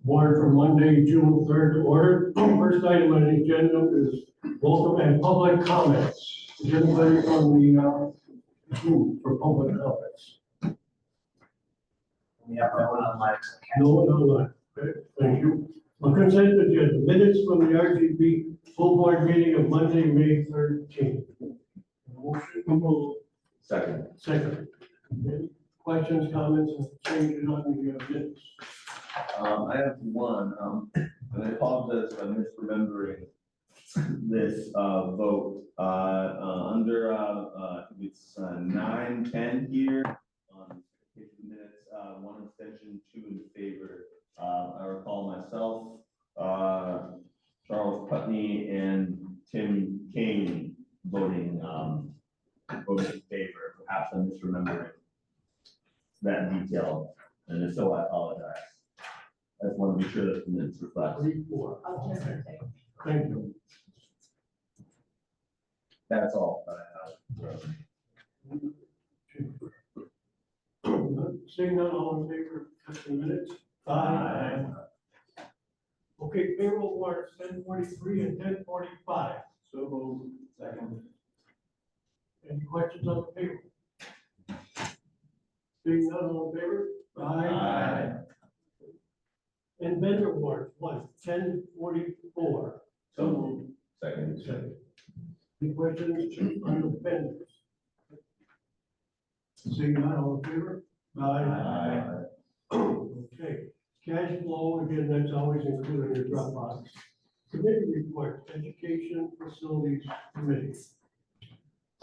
Warrant for Monday, June 3rd to order. First item on the agenda is welcome and public comments. Is anybody on the group for public comments? We have no one online. No one online. Okay, thank you. On consent agenda, minutes from the RGB full board meeting of Monday, May 13th. Motion. Second. Second. Any questions, comments, and changes on the minutes? I have one, and I apologize if I'm misremembering this, vote, under, it's, 9:10 here, take the minutes, one abstention, two in favor. I recall myself, Charles Putney and Tim Kane voting in favor. Perhaps I'm misremembering that detail, and if so, I apologize. I just want to be sure that the minutes reflect. 3-4. Thank you. That's all that I have. Seeing none, all in favor, of the minutes? Aye. Okay, payroll warrants 1043 and 1045. So moved. Second. Any questions on the payroll? Seeing none, all in favor? Aye. And vendor warrants, 1044. So moved. Second. Second. Any questions on the vendors? Seeing none, all in favor? Aye. Okay, cash flow, again, that's always included in your Dropbox. Committee report, education facilities committee.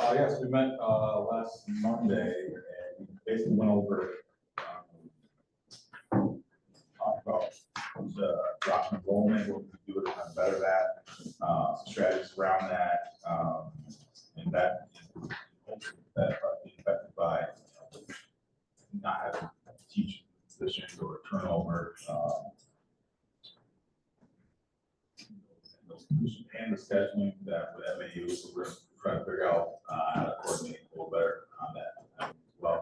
Yes, we met last Monday and basically went over, talked about the drop enrollment, what we could do to kind of better that, some strategies around that, and that are being affected by not having teaching positions or turnover. And the scheduling that with MAU, so we're trying to figure out how to coordinate a little better on that as well.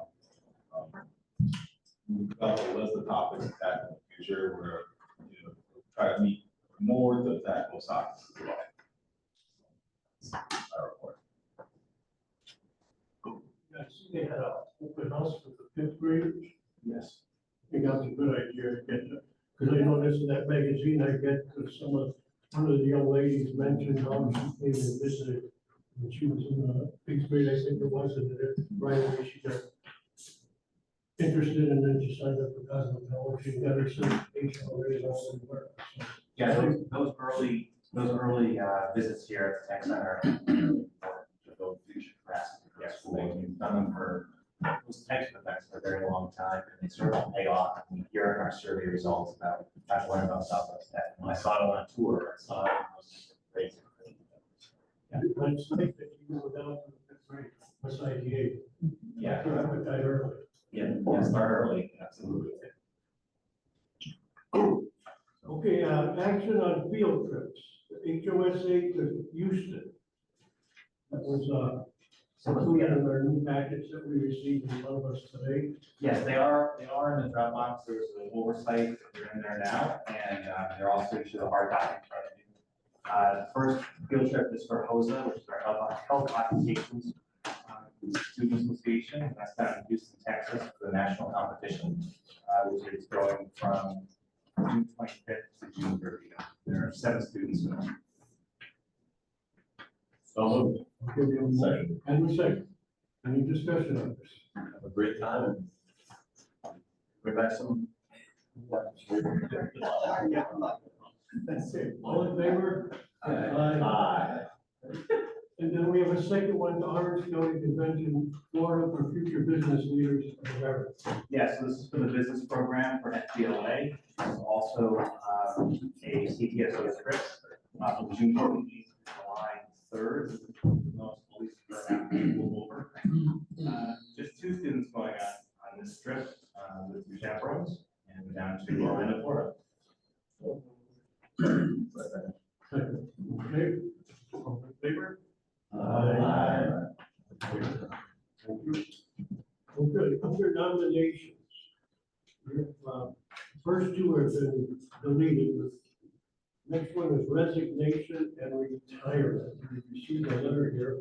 We developed a list of topics to tackle in the future. We're try to meet more to tackle topics as well. Our report. I see they had a open house for the 5th graders. Yes. I think that's a good idea to get to, because I noticed in that magazine I get, because one of the young ladies mentioned how she came and visited when she was in the 5th grade, I think it was, and then right away she got interested, and then she signed up for Cosmetology. She got her certification already on the work. So, Yeah, those early visits here at the tech center are important to build future capacity for the school. And we've done them for those types of events for a very long time, and they sort of pay off. And we hear in our survey results about how to learn about Southwest Tech. When I saw it on a tour, I saw it, and I was great. yeah, it's nice that you go down to the 5th grade, beside the 8th. Yeah, That early. yeah, start early, absolutely. Okay, action on field trips, HOSA to Houston. That was, included in our new package that we received in front of us today. Yes, they are in the Dropbox. There's an oversight, they're in there now, and they're also issued a hard copy in front of you. The first field trip is for HOSA, which is our Health Occupations Student Association, and that's down in Houston, Texas, for the national competition, which is going from June 25th to June 30th. There are 7 students in it. So moved. Okay, we have a motion and a second. Any discussion on this? Have a great time. We've got some. That's it. All in favor? Aye. And then we have a second one to Orange County Convention, Florida, for future business leaders of America. Yes, so this is for the business program for FBLA. There's also a CTSO trip from June 14th to July 3rd. Most police are over. Just 2 students going on this trip with 2 chaperones, and we're down to Orlando, Florida. Second. Okay, all in favor? Aye. Thank you. Okay, under nominations. We have first two have been deleted. Next one is resignation and retirement. You received a letter here.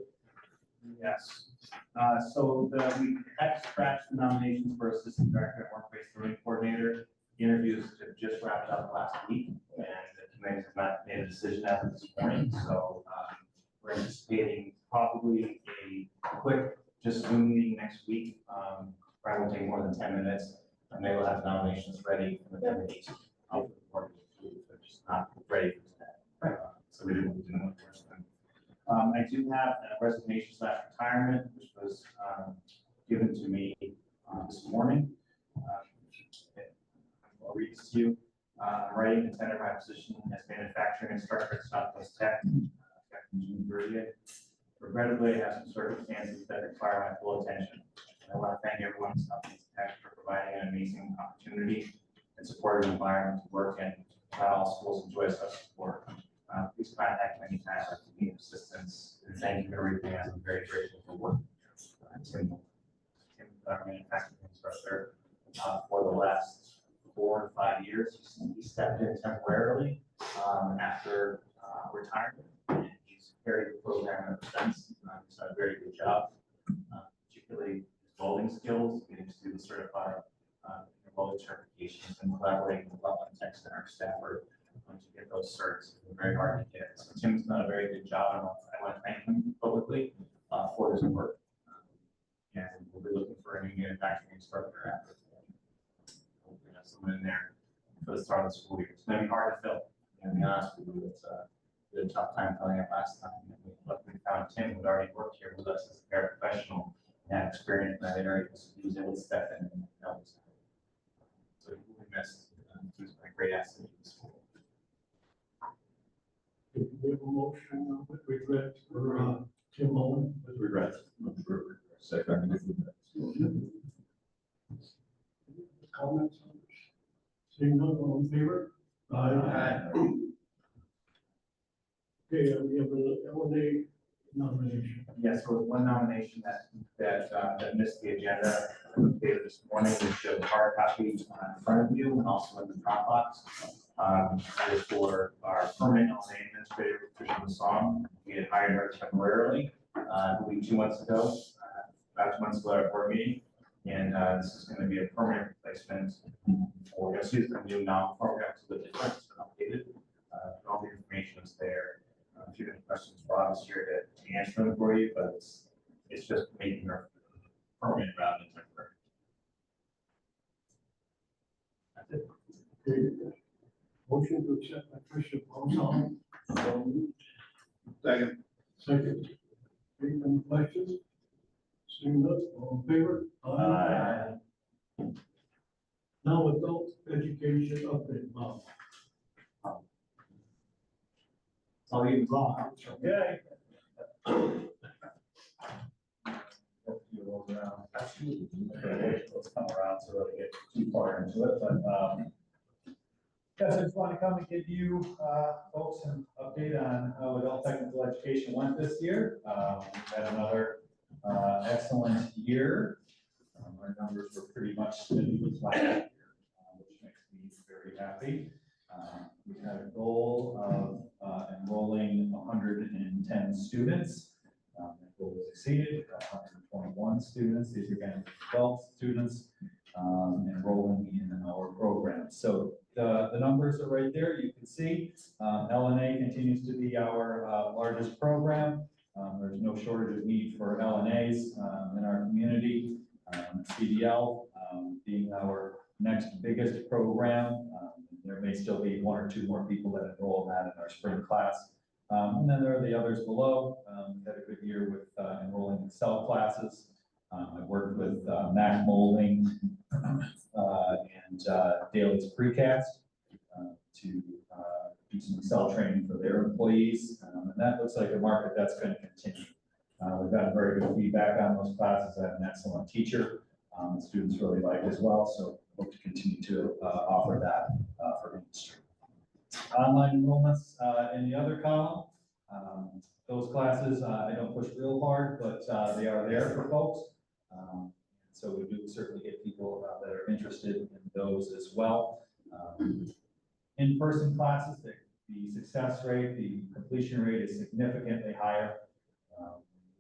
Yes. We had scratched the nominations for assistant director and workplace learning coordinator. The interviews have just wrapped up last week, and the committee has not made a decision as of this morning. So we're anticipating probably a quick, just Zoom meeting next week. Probably won't take more than 10 minutes, and they will have nominations ready for the committees. They're just not ready for today. So we didn't want to rush them. I do have a resignation / retirement, which was given to me this morning. I'll read this to you. I'm writing the tender my position as manufacturing instructor at Southwest Tech, effective June 30th. Regrettably, I have some circumstances that require my full attention. I want to thank everyone at Southwest Tech for providing an amazing opportunity and supportive environment to work in. Not all schools enjoy such support. Please contact me anytime if you need assistance. And thank you for everything. I'm very grateful for work. Tim, our manufacturing instructor, for the last 4 to 5 years. He stepped in temporarily after retirement. And he's carried the program ever since. He's done a very good job, particularly his welding skills, getting students certified, welding certifications, and collaborating with Loveland Tech Center staff to get those certs. It's very hard to get. So Tim's done a very good job, and I want to thank him publicly for his work. And we'll be looking for a new manufacturing instructor after. We're gonna have someone in there for the start of the school year. It's gonna be hard to fill. And to be honest with you, it's a tough time filling it last time. And we luckily found Tim, who had already worked here with us as a paraprofessional and had experience in that area, so he was able to step in and help us. So he will be missed. He's been a great asset to the school. If we have a motion with regret for Tim Owen. With regret. Second. Comments? Seeing none, all in favor? Aye. Okay, we have a LNA nomination. Yes, there was one nomination that missed the agenda updated this morning, which showed the hard copy in front of you and also in the Dropbox. That is for our permanent LNA administrator, Patricia Song. We had hired her temporarily, I believe 2 months ago, about 2 months ago at our board meeting. And this is going to be a permanent replacement for, she's going to do non-program to the different, it's been updated. All the information is there. If you have any questions, Bob is here to answer them for you, but it's just making her permanent rather than temporary. That's it. Okay. Motion to accept Patricia Paulson. Second. Second. Any questions? Seeing none, all in favor? Now adult education update, Bob. I'll leave Bob. Okay. Absolutely. Let's come around to really get too far into it, but yes, I just want to come and give you folks an update on how adult technical education went this year. We had another excellent year. Our numbers were pretty much steady with last year, which makes me very happy. We had a goal of enrolling 110 students. That goal was exceeded, 121 students. These are again adult students enrolling in our program. So the numbers are right there. You can see LNA continues to be our largest program. There's no shortage of need for LNAs in our community. CDL being our next biggest program. There may still be 1 or 2 more people that enroll in that in our spring class. And then there are the others below. Had a good year with enrolling in cell classes. I've worked with Mac Molding and Daly's Precast to do some cell training for their employees. And that looks like a market that's going to continue. We've gotten very good feedback on those classes. I have an excellent teacher. The students really like as well. So hope to continue to offer that for industry. Online enrollments in the other column. Those classes, I don't push real hard, but they are there for folks. So we do certainly get people that are interested in those as well. In-person classes, the success rate, the completion rate is significantly higher.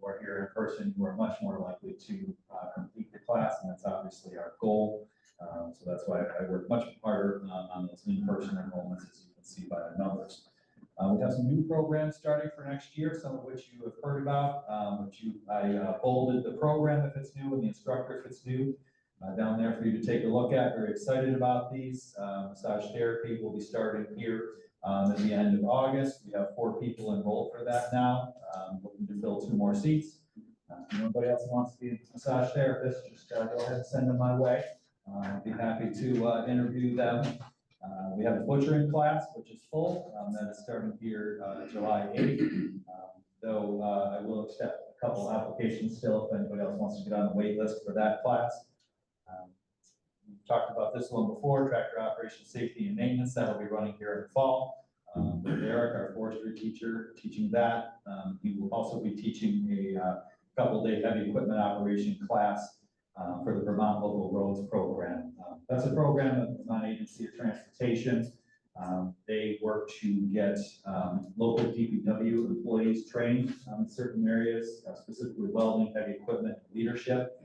Or here in person, you are much more likely to complete the class, and that's obviously our goal. So that's why I work much harder on those in-person enrollments, as you can see by the numbers. We have some new programs starting for next year, some of which you have heard about, I bolded the program if it's new and the instructor if it's new down there for you to take a look at. Very excited about these. Massage therapy will be starting here at the end of August. We have 4 people enrolled for that now, looking to fill 2 more seats. If anybody else wants to be a massage therapist, just go ahead and send them my way. I'd be happy to interview them. We have a butchering class, which is full, that is starting here July 8th. Though I will accept a couple applications still if anybody else wants to get on the wait list for that class. We've talked about this one before, tractor operation safety and maintenance, that'll be running here in the fall. Eric, our forestry teacher, teaching that. He will also be teaching a couple-day heavy equipment operation class for the Vermont Local Roads Program. That's a program of the Vermont Agency of Transportation. They work to get local DPW employees trained in certain areas, specifically welding, heavy equipment, leadership.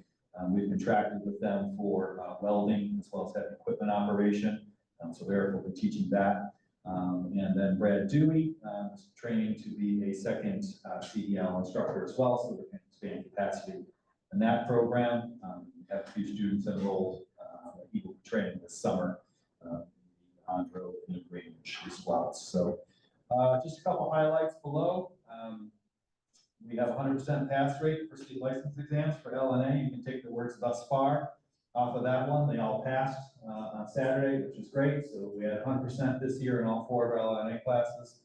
We've contracted with them for welding as well as heavy equipment operation. So Eric will be teaching that. And then Brad Dewey is training to be a second CDL instructor as well, so we can expand capacity in that program. We have a few students enrolled that he will be training this summer on-road integrated as well. So just a couple highlights below. We have 100% pass rate for state license exams for LNA. You can take the words thus far off of that one. They all passed on Saturday, which is great. So we had 100% this year in all 4 of our LNA classes,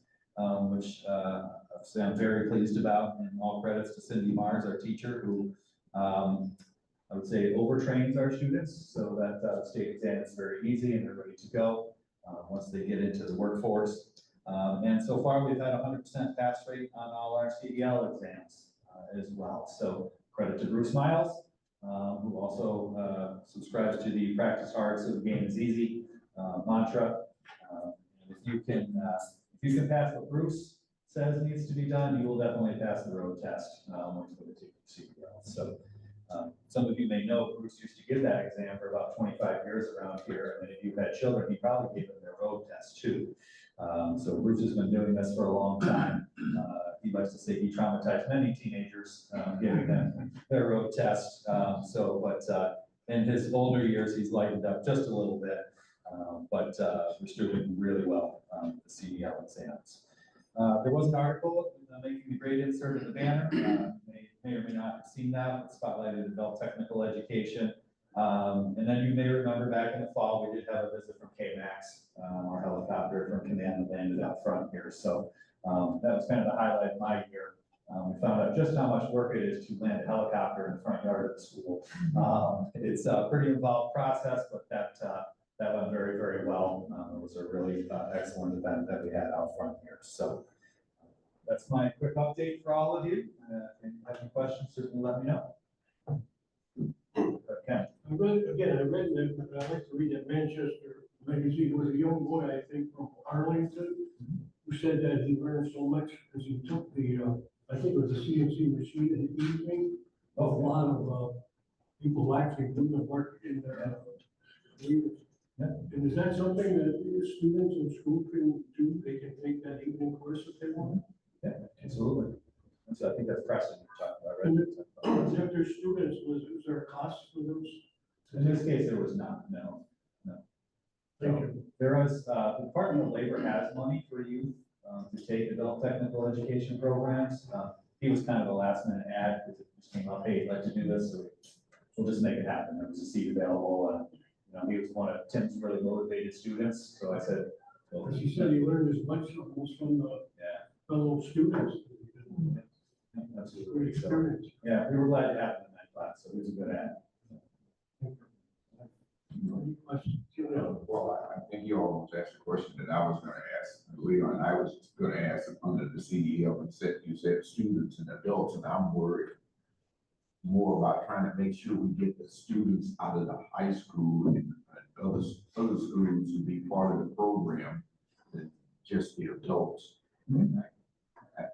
which I'm very pleased about. And all credits to Cindy Mars, our teacher, who I would say overtrains our students so that the state exam is very easy and they're ready to go once they get into the workforce. And so far, we've had 100% pass rate on all our CDL exams as well. So credit to Bruce Miles, who also subscribes to the practice hard so the game is easy mantra. And if you can pass what Bruce says needs to be done, you will definitely pass the road test when you go to CDL. So some of you may know Bruce used to give that exam for about 25 years around here. And if you've had children, he probably gave them their road test too. So Bruce has been doing this for a long time. He likes to say he traumatized many teenagers, giving them their road test. But in his older years, he's lightened up just a little bit. But we're still doing really well with the CDL exams. There was an article making the great insert in the banner. May or may not have seen that. It spotlighted adult technical education. And then you may remember back in the fall, we did have a visit from KMAX, our helicopter from command that landed out front here. So that was kind of the highlight of my year. We found out just how much work it is to land a helicopter in the front yard of the school. It's a pretty involved process, but that went very, very well. It was a really excellent event that we had out front here. So that's my quick update for all of you. If you have any questions, certainly let me know. Okay. I read that, but I like to read that Manchester magazine. There was a young boy, I think, from Arlington, who said that he learned so much because he took the, I think it was a CNC machine in the evening. A lot of people actually do the work in their Yeah. And is that something that students in school can do? They can take that evening course if they want? Yeah, absolutely. And so I think that's Preston you're talking about, And right? if their students, was there a cost for those? In this case, there was not, no. Thank you. There was, the Department of Labor has money for youth to take adult technical education programs. He was kind of a last minute ad because it just came up, hey, I'd like to do this, so we'll just make it happen. There was a seat available and, he was one of Tim's really motivated students. So I said, well, As he said, he learned as much almost from the fellow students. absolutely. Great So, experience. yeah, we were glad to have him in that class, so he was a good ad. Any questions? Well, I think you almost asked a question that I was gonna ask, Leon. I was gonna ask under the CDL and you said students and adults, and I'm worried more about trying to make sure we get the students out of the high school and other schools to be part of the program than just the adults.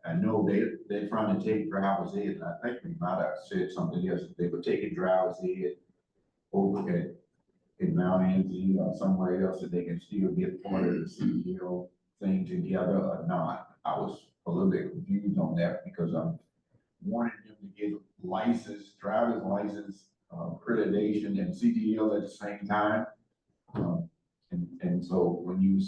I know they're trying to take driver's ed, and I think we might have said something else, if they were taking driver's ed over at Mount Anzio or somewhere else, that they can still get part of the CDL thing together or not. I was a little bit confused on that because I'm wanting them to get license, driver's license, accreditation and CDL at the same time. And so when you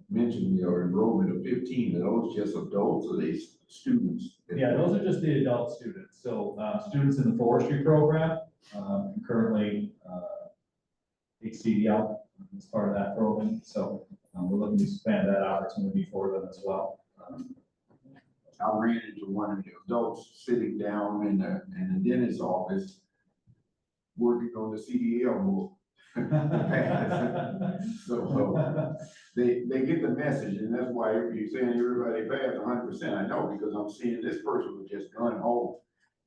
mentioned your enrollment of 15, are those just adults or they students? Yeah, those are just the adult students. So, students in the forestry program, currently, HCDL is part of that program. So, we're looking to expand that opportunity for them as well. I ran into one of the adults sitting down in the dentist's office, working on the CDL rule. So they get the message, and that's why you're saying everybody passed 100%. I know, because I'm seeing this person was just gun home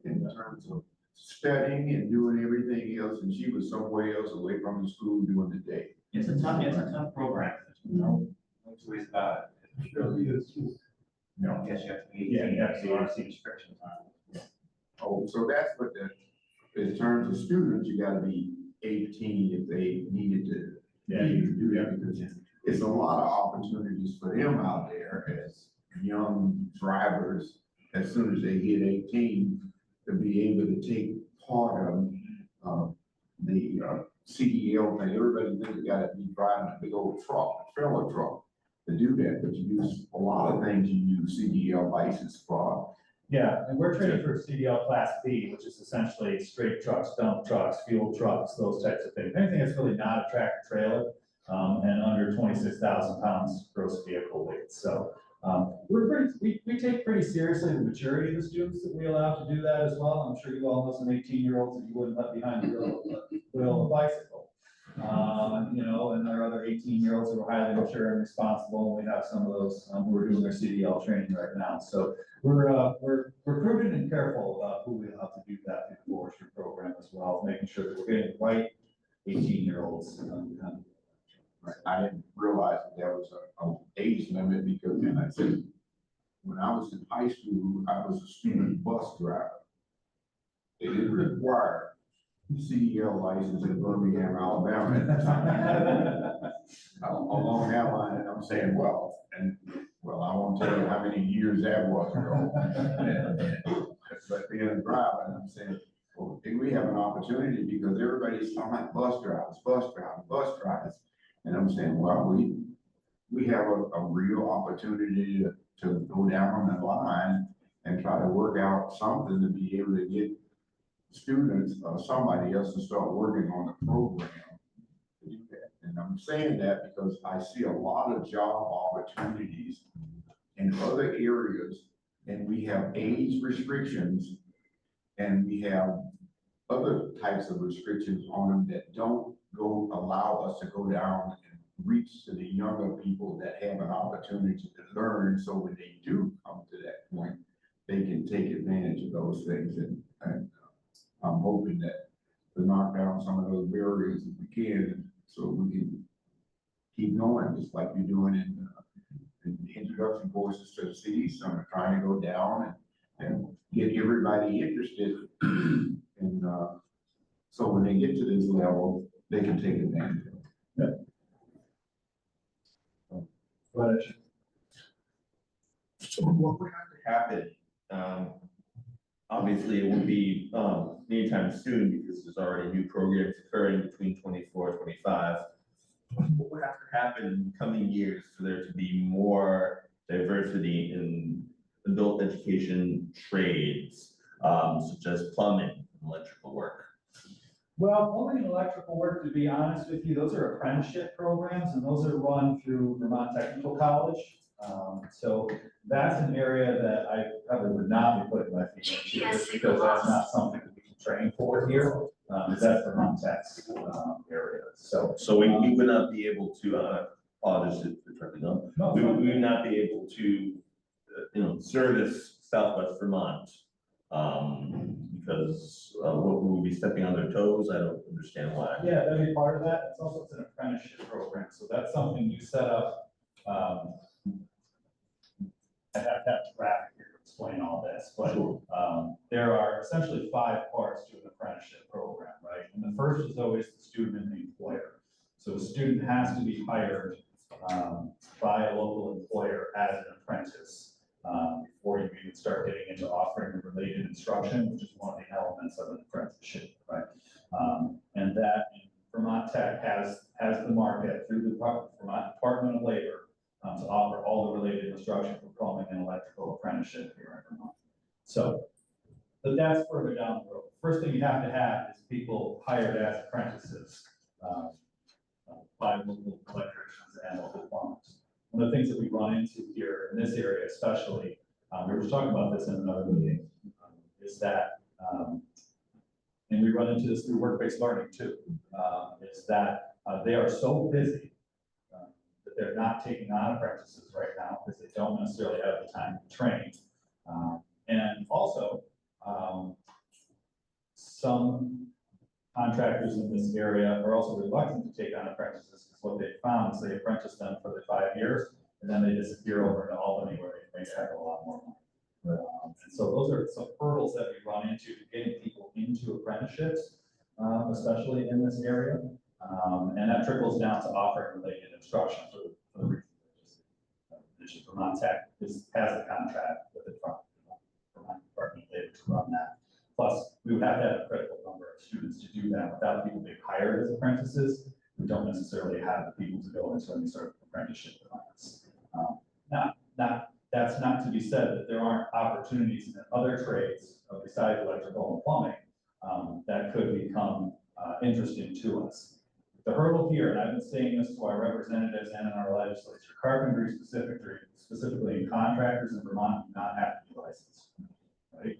in terms of studying and doing everything else, and she was somewhere else away from the school during the day. It's a tough program, no two ways about it. Surely it's, Yes, you have to be. Yeah, you have to be. RC restrictions on it. Oh, so that's what in terms of students, you gotta be 18 if they needed to. Do that, because it's a lot of opportunities for them out there as young drivers, as soon as they hit 18, to be able to take part of the CDL thing. Everybody thinks you gotta be driving a big old truck, trailer truck to do that, but you use a lot of things you use CDL license for. Yeah, and we're training for CDL Class B, which is essentially straight trucks, dump trucks, fuel trucks, those types of things. Anything that's really not a tractor trailer, and under 26,000 pounds gross vehicle weight. So, we take pretty seriously the maturity of the students that we allow to do that as well. I'm sure you all know some 18-year-olds that you wouldn't let behind the wheel of a bicycle. And there are other 18-year-olds who are highly mature and responsible, and we have some of those who are doing their CDL training right now. So we're prudent and careful about who we allow to do that through the forestry program as well, making sure that we're getting the right 18-year-olds. I didn't realize that there was an age limit, because then I said, when I was in high school, I was a student bus driver. They didn't require the CDL license in Birmingham, Alabama at the time. Along that line, and I'm saying, well, I won't tell you how many years that was ago. But being a driver, and I'm saying, well, I think we have an opportunity, because everybody's talking about bus drivers. And I'm saying, well, we have a real opportunity to go down on the line and try to work out something to be able to get students or somebody else to start working on the program to do that. And I'm saying that because I see a lot of job opportunities in other areas, and we have age restrictions, and we have other types of restrictions on them that don't allow us to go down and reach to the younger people that have an opportunity to learn. So when they do come to that point, they can take advantage of those things. And I'm hoping that to knock down some of those barriers if we can, so we can keep going, just like you're doing in the introduction courses to the city. So I'm trying to go down and get everybody interested. And so when they get to this level, they can take advantage of it. So what would have to happen? Obviously, it won't be anytime soon, because there's already new programs occurring between 24 and 25. What would have to happen in coming years for there to be more diversity in adult education trades, such as plumbing and electrical work? Well, plumbing and electrical work, to be honest with you, those are apprenticeship programs, and those are run through Vermont Technical College. So that's an area that I probably would not be putting my feet into, just because that's not something that we can train for here. That's Vermont Tech's area. So we would not be able to, we would not be able to, service Southwest Vermont, because, we'll be stepping on their toes, I don't understand why. Yeah, that'd be part of that. It's an apprenticeship program, so that's something you set up. I have to have a graphic here to explain all this, but, there are essentially 5 parts to an apprenticeship program, right? And the first is always the student and the employer. So the student has to be hired, by a local employer as an apprentice, before you even start getting into offering related instruction, which is one of the elements of an apprenticeship, right? And that Vermont Tech has the market through the Vermont Department of Labor, to offer all the related instruction for plumbing and electrical apprenticeship here in Vermont. So, but that's further down the road. First thing you have to have is people hired as apprentices, by local electricians and local plumbers. One of the things that we run into here in this area especially, we were talking about this in another meeting, is that, and we run into this through work-based learning too, is that they are so busy that they're not taking on apprentices right now because they don't necessarily have the time to train. And also, some contractors in this area are also reluctant to take on apprentices because what they found is they apprentice them for the 5 years and then they disappear over to Albany where they make a heck of a lot more money. And so those are some hurdles that we run into getting people into apprenticeships, especially in this area. And that trickles down to offering related instruction for the reasons I just mentioned. Vermont Tech has the contract with the Vermont Department of Labor to run that. Plus, we would have to have a critical number of students to do that. Without people being hired as apprentices, we don't necessarily have the people to go into any sort of apprenticeship class. That's not to be said that there aren't opportunities in other trades besides electrical and plumbing that could become interesting to us. The hurdle here, and I've been saying this to our representatives and in our legislature, carpentry specifically in contractors in Vermont do not have to be licensed, right?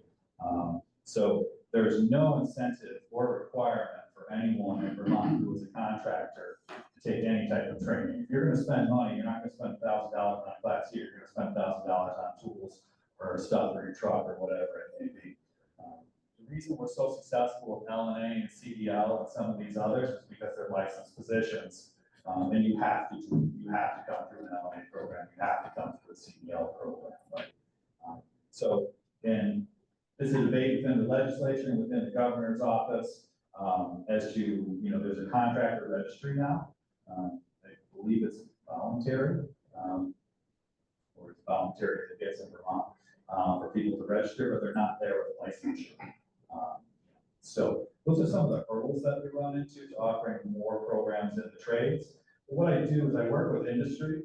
So there's no incentive or requirement for anyone in Vermont who is a contractor to take any type of training. If you're gonna spend money, you're not gonna spend $1,000 on a class here, you're gonna spend $1,000 on tools or stuff for your truck or whatever it may be. The reason we're so successful with LNA and CDL and some of these others is because they're licensed positions. And you have to come through an LNA program, you have to come through a CDL program, right? So, and this is a debate within the legislature and within the governor's office as to, there's a contractor registry now. I believe it's voluntary, or it's voluntary if it gets in Vermont for people to register, but they're not there with licensure. So those are some of the hurdles that we run into to offering more programs in the trades. But what I do is I work with industry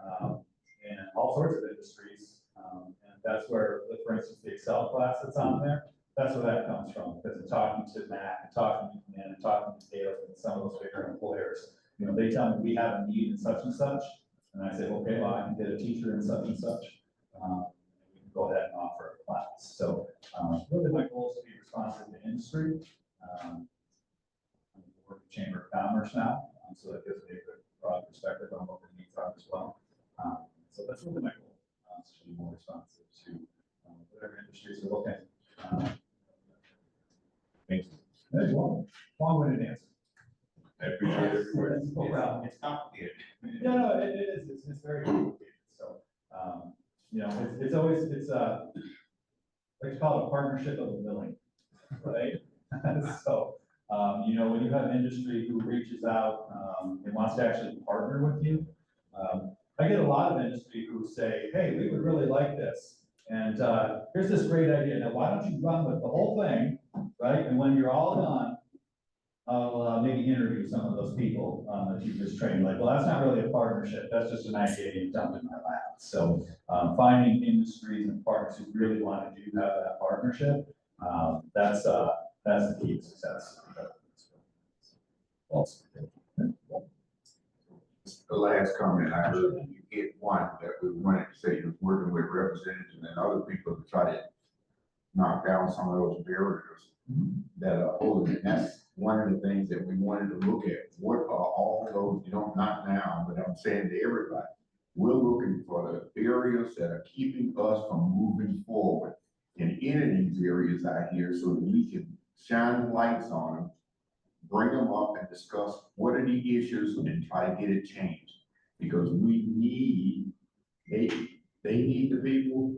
and all sorts of industries. And that's where, for instance, the Excel class that's on there, that's where that comes from. Because I'm talking to Matt, and talking to Command, and talking to Dale, and some of those bigger employers. They tell me we have a need in such and such. And I say, okay, well, I can get a teacher in such and such. We can go ahead and offer a class. So really my goal is to be responsive to industry. I'm working with Chamber of Commerce now, so that gives me a good broad perspective on what the needs are as well. So that's really my goal, to be more responsive to whatever industries are looking. Thank you. There's one long-winded answer. I appreciate it. No problem. It's complicated. No, it is, it's very complicated, so, it's always, like to call it a partnership of the willing, right? So, when you have an industry who reaches out, and wants to actually partner with you, I get a lot of industry who say, hey, we would really like this, and, here's this great idea, now why don't you run with the whole thing, right? And when you're all done, I'll maybe interview some of those people that you just trained. Like, well, that's not really a partnership. That's just an idea you dumped in my lap. So finding industries and partners who really want to do have that partnership, that's the key to success. The last comment I heard, you get one that we wanted to say you're working with representatives and other people to try to knock down some of those barriers that are holding. And that's one of the things that we wanted to look at. What are all those, not now, but I'm saying to everybody, we're looking for the barriers that are keeping us from moving forward. can enter these areas out here so that we can shine lights on them, bring them up and discuss what are the issues and try to get it changed. Because they need the people,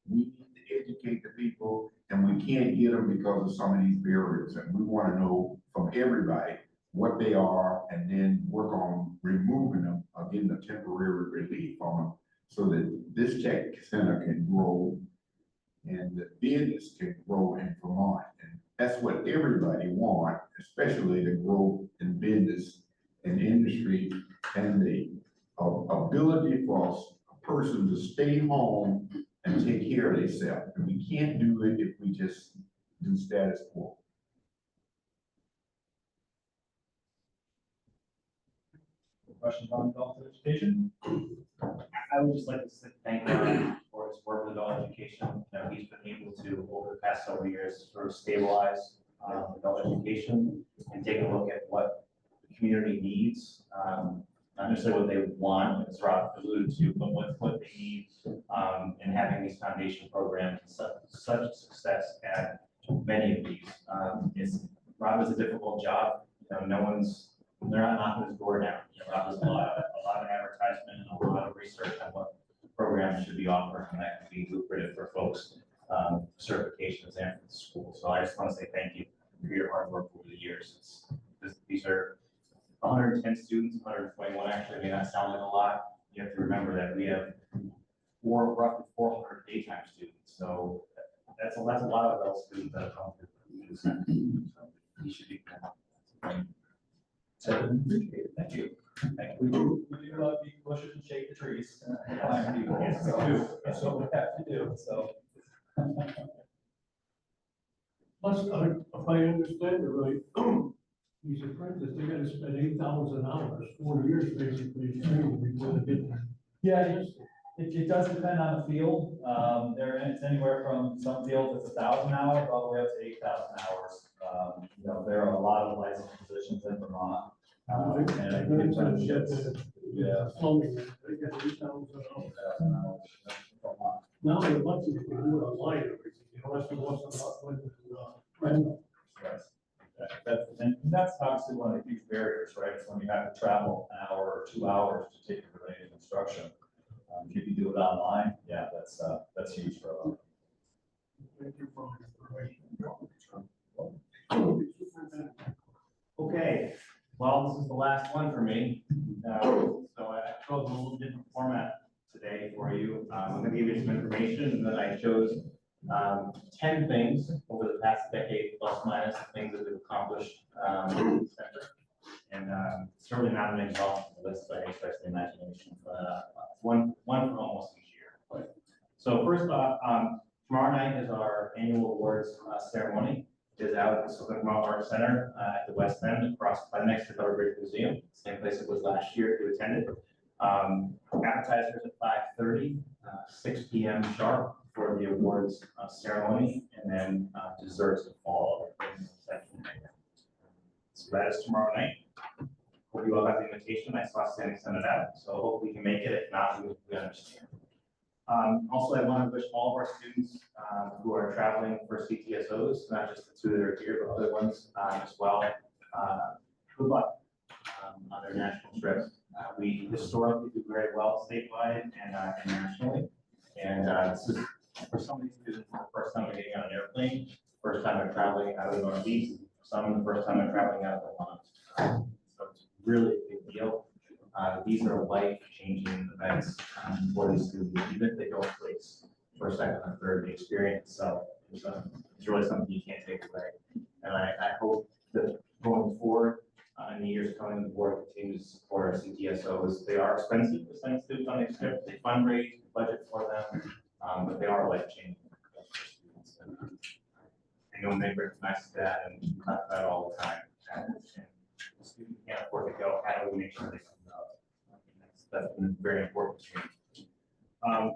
we need to educate the people, and we can't get them because of some of these barriers. And we want to know from everybody what they are and then work on removing them or getting a temporary relief on them so that this tech center can grow and the business can grow in Vermont. And that's what everybody wants, especially the growth in business and industry and the ability for a person to stay home and take care of themselves. And we can't do it if we just do status quo. Questions on adult education? I would just like to thank Ron for his work with adult education. You know, he's been able to, over the past several years, sort of stabilize adult education and take a look at what the community needs. Not necessarily what they want, as Rob alluded to, but what they need, and having these foundation programs and such success at many of these. Rob is a difficult job. You know, they're not knocking his door down. You know, Rob does a lot of advertisement and a lot of research on what programs should be offered, and that can be lucrative for folks, certifications and for the school. So I just want to say thank you for your hard work over the years. These are 110 students, 121 actually, may not sound like a lot. You have to remember that we have roughly 400 daytime students. So that's a lot of adult students that have come through the community center. So you should be proud. So, appreciate it. Thank you. We do beat bushes and shake the trees. Yes, we do. That's what we have to do, so. Plus, if I understand it right, these apprentices, they gotta spend 8,000 hours, 4 years basically, training before they get there. Yeah, it does depend on the field. It's anywhere from some fields it's 1,000 hours all the way up to 8,000 hours. You know, there are a lot of licensed positions in Vermont. And I think it's, yeah. Plumbing, they get 8,000 hours. Now they're lucky if they do it online, everything, you know, that's what's up with, random. And that's obviously one of the huge barriers, right? It's when you have to travel an hour or 2 hours to take your related instruction. If you can do it online, yeah, that's huge for a lot. Thank you for the information. Okay, well, this is the last one for me. So I chose a little different format today for you. I'm gonna give you some information that I chose 10 things over the past decade, plus minus, things that we've accomplished in the center. And certainly not an exhaustive list by any stretch of the imagination, but one for almost each year. So first off, tomorrow night is our annual awards ceremony. It is out at the Southern Vermont Art Center at the West End, right next to the Covered Bridge Museum, same place it was last year if you attended. Appetizers at 5:30, 6 p.m. sharp for the awards ceremony, and then desserts to follow. So that is tomorrow night. Hope you all got the invitation. I saw Sandy send it out, so hope we can make it. If not, we understand. Also, I want to wish all of our students who are traveling for CTSOs, not just the 2 that are here, but other ones as well. Good luck on their national trips. We historically do very well statewide and nationally. And this is for some of these students, the first time they're getting on an airplane, first time they're traveling out of the Northeast, some the first time they're traveling out of Vermont. So it's really a big deal. These are life-changing events for these students, even if they don't place first, second, or third experience. So it's really something you can't take away. And I hope that going forward, in the years coming, the board continues to support our CTSOs. They are expensive to send students on these trips. They fundraise, budget for them, but they are life-changing for students. And I know they recognize that and talk about it all the time. And the student can't afford to go. How do we make sure they come out? That's been very important to me.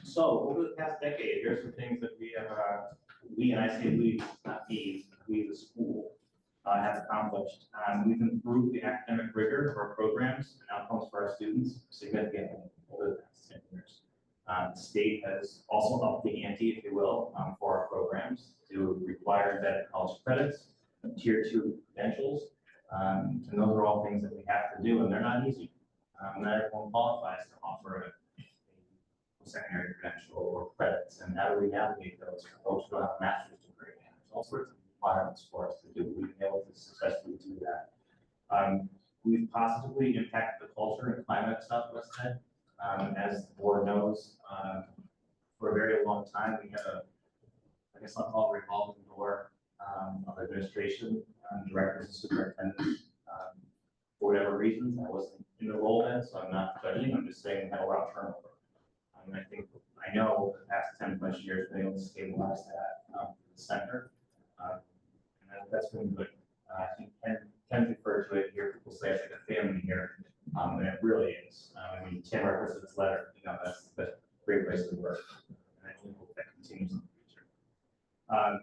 So over the past decade, here's some things that we have, and I say we, not we the school, have accomplished. We've improved the academic rigor of our programs and outcomes for our students significantly over the past 10 years. The state has also upped the ante, if you will, for our programs to require embedded college credits, tier 2 credentials. And those are all things that we have to do, and they're not easy. Not everyone qualifies to offer a secondary credential or credits, and how do we navigate those for folks who have a master's degree? And there's all sorts of requirements for us to do. We've been able to successfully do that. We've positively impacted the culture and climate at Southwest Ed. As the board knows, for a very long time, we had I guess I'll call it a revolving door of administration, directors and superintendents. For whatever reasons, I wasn't in the role then, so I'm not judging, I'm just saying we had a lot of turnover. I know the past 10+ years, been able to stabilize that for the center. And that's been good. I think Ken referred to it here, people say it's like a family here, and it really is. Tim referenced his letter, that's a great place to work. And I hope that continues in the future.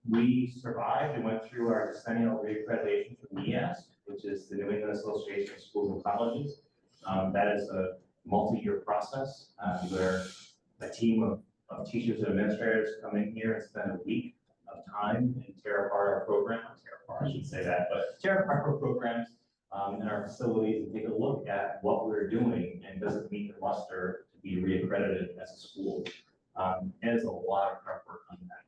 We survived and went through our decennial reaccreditation from NEASC, which is the New England Association of Schools and Colleges. That is a multi-year process where a team of teachers and administrators come in here and spend a week of time and tear apart our program. I shouldn't say that, but tear apart our programs in our facilities and take a look at what we're doing and does it meet the muster to be reaccredited as a school. And there's a lot of prep work on that.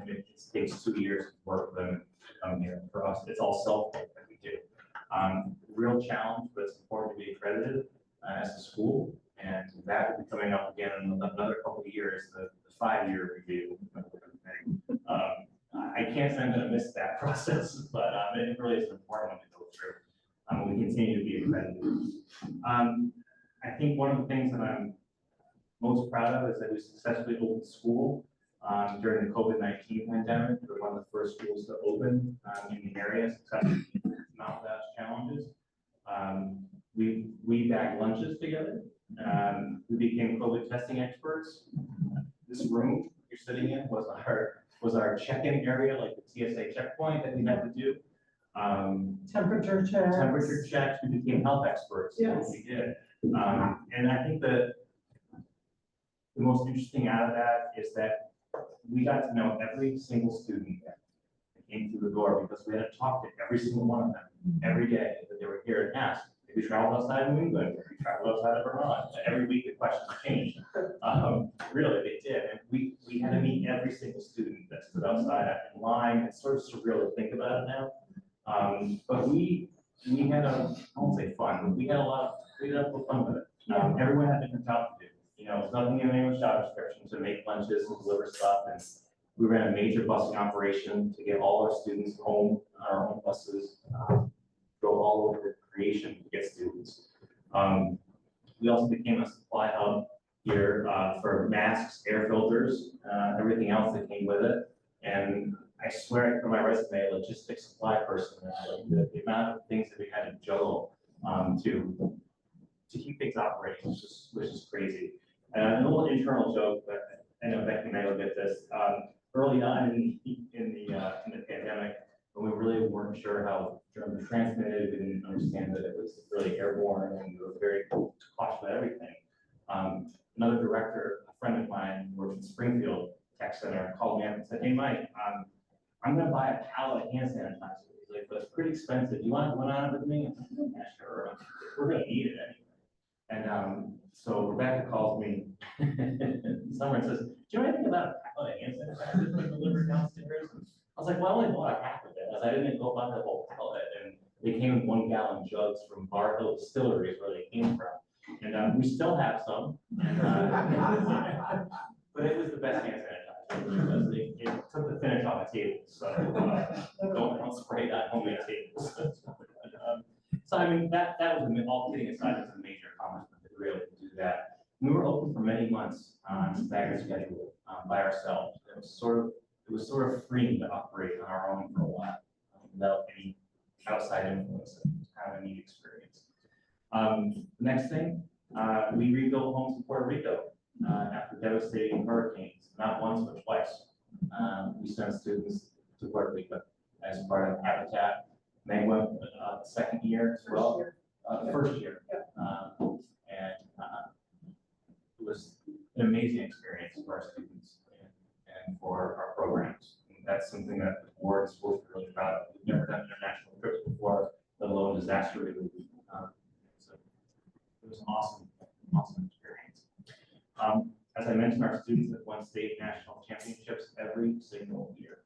It takes 2 years to work with them to come here. For us, it's all self-work that we do. Real challenge, but it's important to be accredited as a school, and that will be coming up again in another couple of years, the 5-year review. I can't say I'm going to miss that process, but it really is an important one to go through. We continue to be accredited. I think one of the things that I'm most proud of is that we successfully opened school during the COVID-19 pandemic. We were one of the first schools to open in the area, successfully not without challenges. We bagged lunches together. We became COVID testing experts. This room you're sitting in was our check-in area, like the TSA checkpoint that we had to do. Temperature checks. Temperature checks. We became health experts. Yes. We did. And I think that the most interesting out of that is that we got to know every single student that came through the door, because we had to talk to every single one of them every day that they were here and ask. If you traveled outside of New England, if you traveled outside of Vermont, every week the questions changed. Really, they did. And we had to meet every single student that stood outside in line. It's sort of surreal to think about it now. But we had I won't say fun, but we had a little fun with it. Everyone had different jobs to do. There's nothing in anyone's job description to make lunches and deliver stuff. And we ran a major busing operation to get all our students home on our own buses, go all over the creation to get students. We also became a supply hub here for masks, air filters, everything else that came with it. And I swear for my resume, logistics supply person, the amount of things that we had to juggle to keep things operating, which is crazy. And a little internal joke, but I know Becky and I will get this. Early on in the pandemic, when we really weren't sure how germs were transmitted, we didn't understand that it was really airborne, and we were very cautious about everything. Another director, a friend of mine who works in Springfield Tech Center, called me up and said, "Hey, Mike, I'm going to buy a pallet of hand sanitizer." He's like, "But it's pretty expensive. You want one on it with me?" And I said, "Yeah, sure. We're going to need it anyway." And so Rebecca calls me somewhere and says, "Do you know anything about a pallet of hand sanitizer that's delivered downstairs?" And I was like, "Well, I only bought half of it, as I didn't go buy the whole pallet." And they came in 1-gallon jugs from Bar Hill Distilleries, where they came from. And we still have some. And, but it was the best hand sanitizer. It took the finish off the table. So don't spray that on homemade tables. So I mean, that was all kidding aside, it was a major accomplishment that we were able to do that. We were open for many months on a staggered schedule by ourselves. It was sort of freeing to operate on our own for a while without any outside influence. It was kind of a neat experience. The next thing, we rebuilt homes in Puerto Rico after devastating hurricanes, not once but twice. We sent students to Puerto Rico as part of Habitat. They went the second year as well, the first year. And it was an amazing experience for our students and for our programs. And that's something that the board is supposed to be really proud of. We've never done international trips before, let alone disaster relief. So it was an awesome experience. As I mentioned, our students have won state national championships every single year,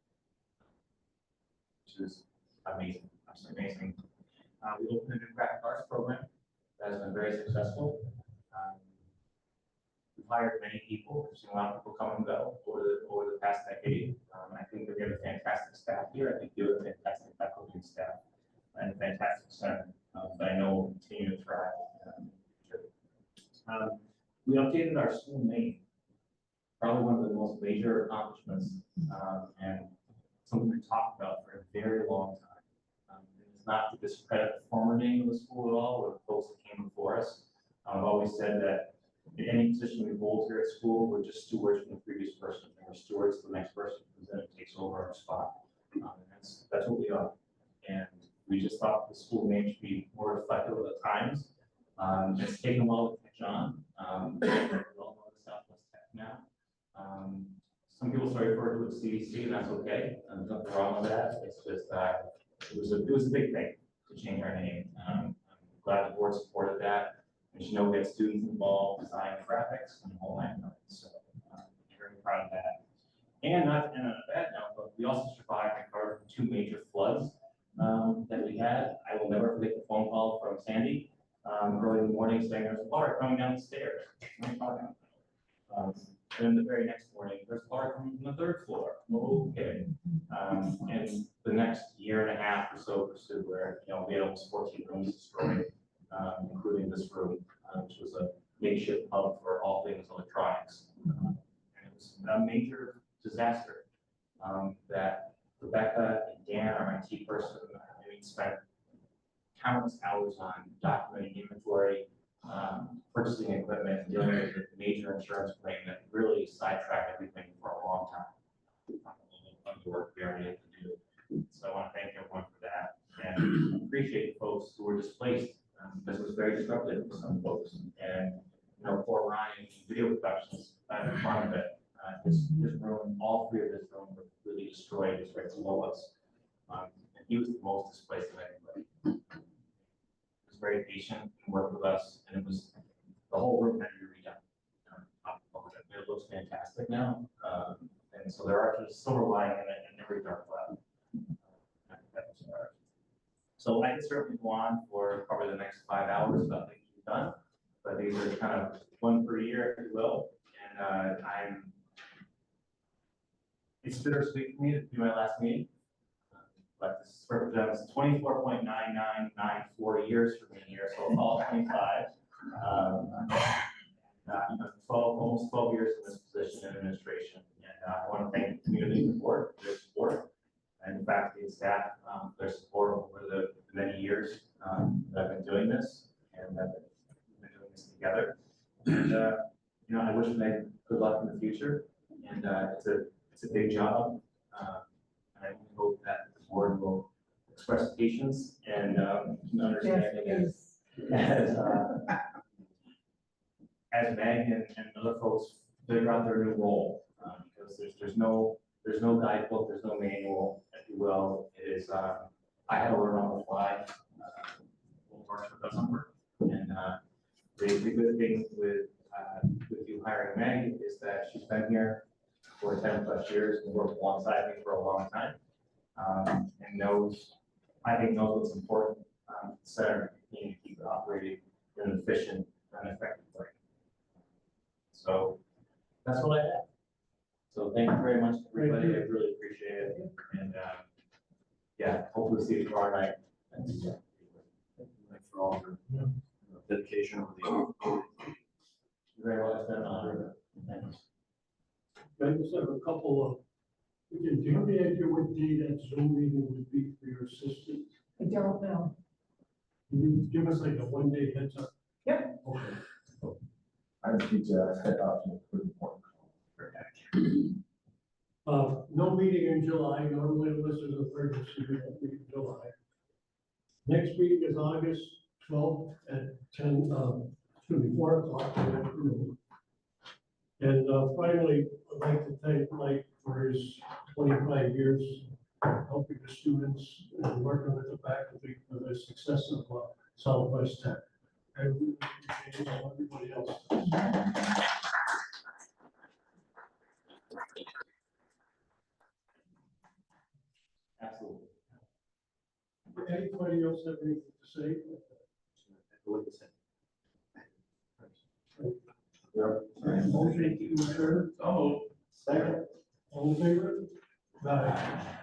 which is amazing, absolutely amazing. We opened a new graphic arts program that has been very successful. We've hired many people, we've seen a lot of people come and go over the past decade. I think that we have a fantastic staff here. I think you have a fantastic faculty and staff and a fantastic center that I know will continue to thrive. We updated our school name, probably one of the most major accomplishments, and something we talked about for a very long time. It's not to discredit the former name of the school at all, or the folks that came before us. I've always said that in any position we hold here at school, we're just stewards from the previous person, and we're stewards to the next person who then takes over our spot. And that's what we are. And we just thought the school name should be more reflective of the times. It's taken a while to catch on. We all know the Southwest Tech now. Some people still refer to it as CDC, and that's okay. There's nothing wrong with that. It's just it was a big thing to change our name. I'm glad the board supported that. As you know, we had students involved, design graphics, and the whole nine yards. So very proud of that. And not in a bad note, but we also survived and recovered from 2 major floods that we had. I will never forget the phone call from Sandy early in the morning saying there's water coming down the stairs. And then the very next morning, there's water coming from the 3rd floor. Okay. And the next year and a half or so pursued where, we had almost 14 rooms destroyed, including this room, which was a makeshift hub for all things electronics. And it was a major disaster that Rebecca and Dan, our IT person, spent countless hours on documenting inventory, purchasing equipment, dealing with a major insurance claim that really sidetracked everything for a long time. The work we already had to do. So I want to thank everyone for that and appreciate the folks who were displaced. This was very disruptive for some folks. And poor Ryan, video productions in front of it. His room, all 3 of his rooms were really destroyed. It's right below us. And he was the most displaced of anybody. He was very patient and worked with us, and it was the whole room had to be redone. It looks fantastic now, and so there are just silver lining in it in every dark cloud. So I can certainly go on for probably the next 5 hours about things we've done, but these are kind of one per year, if you will, and it's bittersweet for me to do my last meeting. But this represents 24.9994 years for me here, so all 25. almost 12 years in this position in administration. And I want to thank the community for their support and the faculty and staff for their support over the many years that I've been doing this and that we've been doing this together. And I wish them good luck in the future. And it's a big job. And I hope that the board will express patience and understanding as Meg and other folks figure out their new role, because there's no guidebook, there's no manual, if you will. It is I had to learn on the fly. What works, what doesn't work, and the good thing with you hiring Meg is that she's been here for 10+ years and worked alongside me for a long time, and knows what's important. Center to keep it operating in an efficient and effective way. So that's what I have. So thank you very much, everybody. I really appreciate it. And hopefully see you tomorrow night. Thanks for all your dedication over the years. You're very well. It's been an honor. Thanks. I just have a couple of, do you have any idea what day that Zoom meeting would be for your assistant? I don't know. Can you give us like a 1-day heads up? Yep. Okay. I just need to head out to a pretty important call. No meeting in July, normally unless there's an emergency, we don't meet in July. Next meeting is August 12th at 4 o'clock in the afternoon. And finally, I'd like to thank Mike for his 25 years helping the students and working with the faculty for the success of Southwest Tech. And we appreciate it, everybody else does. Absolutely. Anybody else have anything to say? Motion to adjourn. Second. All in favor? Aye.